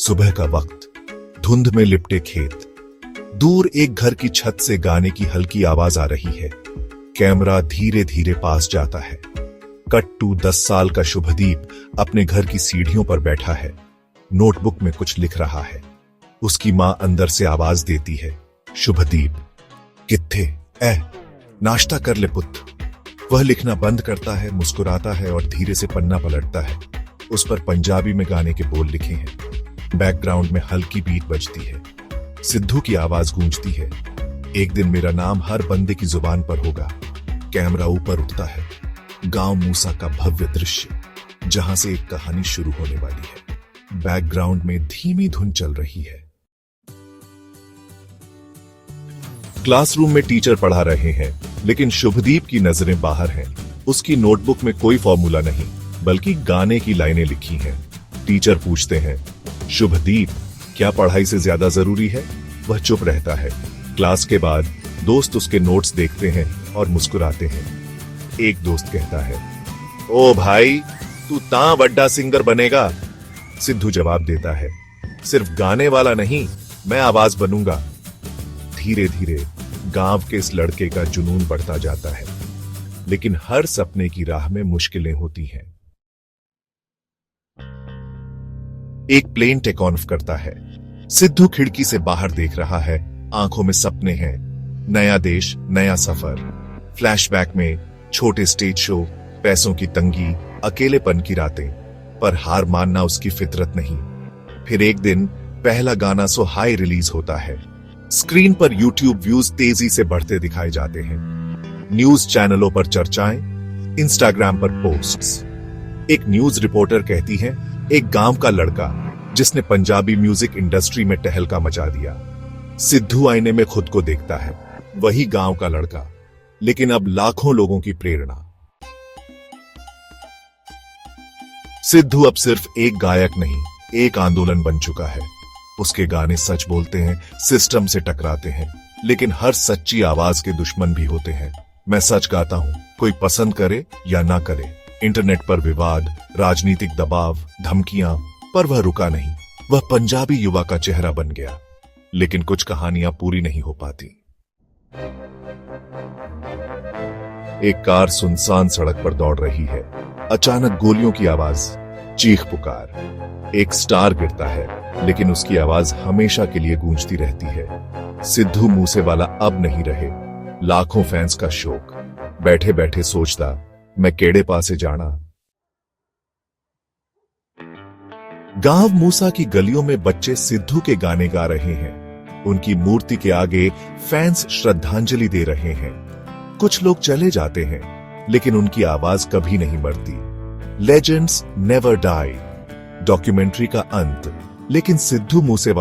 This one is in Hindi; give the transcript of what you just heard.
सुबह का वक्त, धुंध में लिपटे खेत, दूर एक घर की छत से गाने की हल्की आवाज आ रही है। कैमरा धीरे धीरे पास जाता है। कट टू 10 साल का शुभदीप अपने घर की सीढ़ियों पर बैठा है। नोटबुक में कुछ लिख रहा है। उसकी मां अंदर से आवाज देती है, शुभदीप कित्थे ऐ, नाश्ता कर ले पुत्र। वह लिखना बंद करता है, मुस्कुराता है और धीरे से पन्ना पलटता है। उस पर पंजाबी में गाने के बोल लिखे हैं। बैकग्राउंड में हल्की बीट बजती है। सिद्धू की आवाज गूंजती है, एक दिन मेरा नाम हर बंदे की जुबान पर होगा। कैमरा ऊपर उठता है। गांव मूसा का भव्य दृश्य, जहां से एक कहानी शुरू होने वाली है। बैकग्राउंड में धीमी धुन चल रही है। क्लासरूम में टीचर पढ़ा रहे हैं, लेकिन शुभदीप की नजरें बाहर हैं। उसकी नोटबुक में कोई फॉर्मूला नहीं, बल्कि गाने की लाइनें लिखी हैं। टीचर पूछते हैं, शुभदीप क्या पढ़ाई से ज्यादा जरूरी है? वह चुप रहता है। क्लास के बाद दोस्त उसके नोट्स देखते हैं और मुस्कुराते हैं। एक दोस्त कहता है, ओ भाई तू ता बड्डा सिंगर बनेगा। सिद्धू जवाब देता है, सिर्फ गाने वाला नहीं, मैं आवाज बनूंगा। धीरे धीरे गांव के इस लड़के का जुनून बढ़ता जाता है, लेकिन हर सपने की राह में मुश्किलें होती हैं। एक प्लेन टेक ऑफ करता है। सिद्धू खिड़की से बाहर देख रहा है। आंखों में सपने हैं, नया देश, नया सफर। फ्लैशबैक में छोटे स्टेज शो, पैसों की तंगी, अकेलेपन की रातें। पर हार मानना उसकी फितरत नहीं। फिर एक दिन पहला गाना सो हाई रिलीज होता है। स्क्रीन पर यूट्यूब व्यूज तेजी से बढ़ते दिखाए जाते हैं। न्यूज चैनलों पर चर्चाएं, इंस्टाग्राम पर पोस्ट्स। एक न्यूज रिपोर्टर कहती है, एक गांव का लड़का जिसने पंजाबी म्यूजिक इंडस्ट्री में टहलका मचा दिया। सिद्धू आईने में खुद को देखता है, वही गांव का लड़का, लेकिन अब लाखों लोगों की प्रेरणा। सिद्धू अब सिर्फ एक गायक नहीं, एक आंदोलन बन चुका है। उसके गाने सच बोलते हैं, सिस्टम से टकराते हैं, लेकिन हर सच्ची आवाज के दुश्मन भी होते हैं। मैं सच गाता हूं, कोई पसंद करे या ना करे। इंटरनेट पर विवाद, राजनीतिक दबाव, धमकियां, पर वह रुका नहीं। वह पंजाबी युवा का चेहरा बन गया। लेकिन कुछ कहानियां पूरी नहीं हो पाती। एक कार सुनसान सड़क पर दौड़ रही है। अचानक गोलियों की आवाज, चीख पुकार। एक स्टार गिरता है, लेकिन उसकी आवाज हमेशा के लिए गूंजती रहती है। सिद्धू मूसेवाला अब नहीं रहे। लाखों फैंस का शोक। बैठे बैठे सोचता, मैं केड़े पासे जाना। गांव मूसा की गलियों में बच्चे सिद्धू के गाने गा रहे हैं। उनकी मूर्ति के आगे फैंस श्रद्धांजलि दे रहे हैं। कुछ लोग चले जाते हैं, लेकिन उनकी आवाज कभी नहीं मरती। Legends never die. डॉक्यूमेंट्री का अंत, लेकिन सिद्धू मूसेवाला